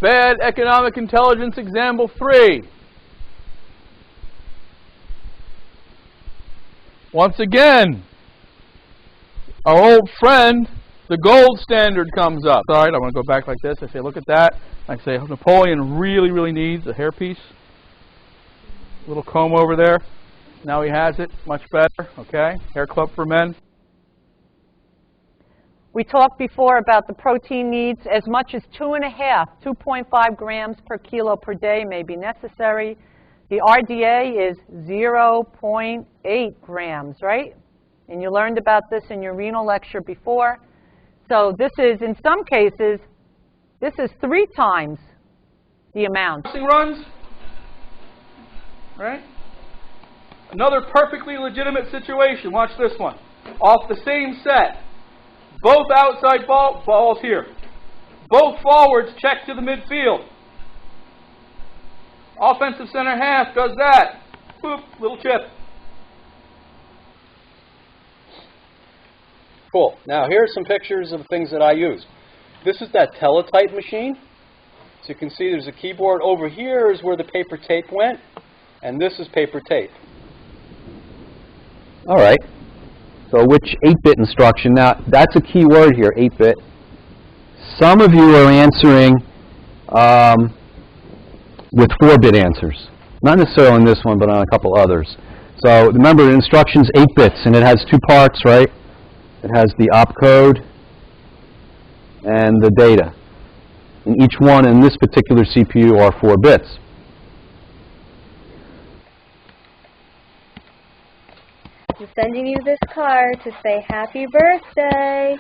Bad Economic Intelligence Example 3. Once again, our old friend, the gold standard, comes up. All right, I'm going to go back like this. I say, look at that. I say, Napoleon really, really needs a hairpiece. Little comb over there. Now he has it. Much better. Okay, hair clip for men. We talked before about the protein needs. As much as 2.5 grams per kilo per day may be necessary. The RDA is 0.8 grams, right? And you learned about this in your renal lecture before. So this is, in some cases, this is 3 times the amount. Runs, right? Another perfectly legitimate situation. Watch this one. Off the same set. Both outside balls here. Both forwards check to the midfield. Offensive center half does that. Boop, little chip. Cool. Now here are some pictures of things that I use. This is that teletype machine. So you can see there's a keyboard. Over here is where the paper tape went. And this is paper tape. All right. So which 8-bit instruction? Now, that's a key word here, 8-bit. Some of you are answering with 4-bit answers. Not necessarily on this one, but on a couple others. So remember, the instruction's 8 bits, and it has 2 parts, right? It has the opcode and the data. And each one in this particular CPU are 4 bits. I'm sending you this card to say happy birthday.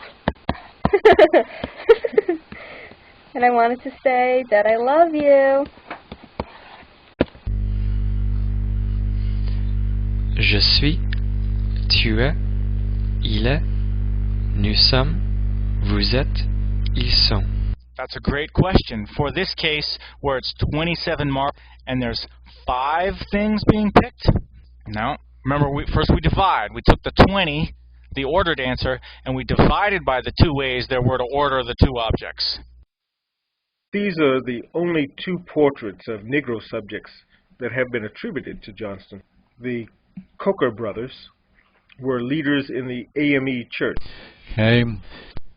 And I wanted to say that I love you. Je suis, tu es, il est, nous sommes, vous êtes, ils sont. That's a great question. For this case, where it's 27 marks and there's 5 things being picked, no. Remember, first we divide. We took the 20, the ordered answer, and we divided by the 2 ways there were to order the 2 objects. These are the only 2 portraits of Negro subjects that have been attributed to Johnston. The Coker brothers were leaders in the AME church. Okay.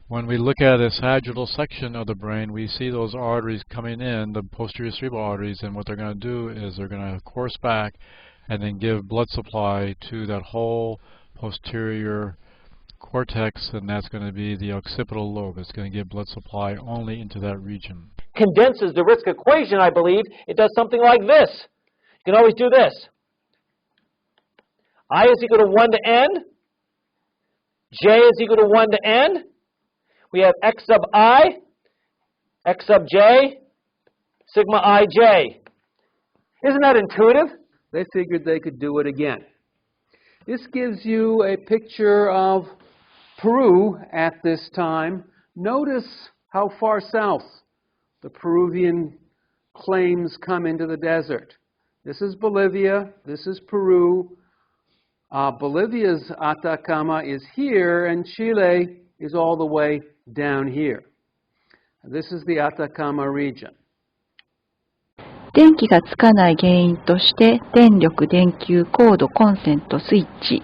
When we look at a sagittal section of the brain, we see those arteries coming in, the posterior cerebral arteries, and what they're going to do is they're going to course back and then give blood supply to that whole posterior cortex, and that's going to be the occipital lobe. It's going to give blood supply only into that region. Condenses the risk equation, I believe. It does something like this. You can always do this. I is equal to 1 to n. J is equal to 1 to n. We have x sub I, x sub j, sigma ij. Isn't that intuitive? They figured they could do it again. This gives you a picture of Peru at this time. Notice how far south the Peruvian claims come into the desert. This is Bolivia. This is Peru. Bolivia's Atacama is here, and Chile is all the way down here. This is the Atacama region. 電気がつかない原因として電力、電球、コード、コンセント、スイッチ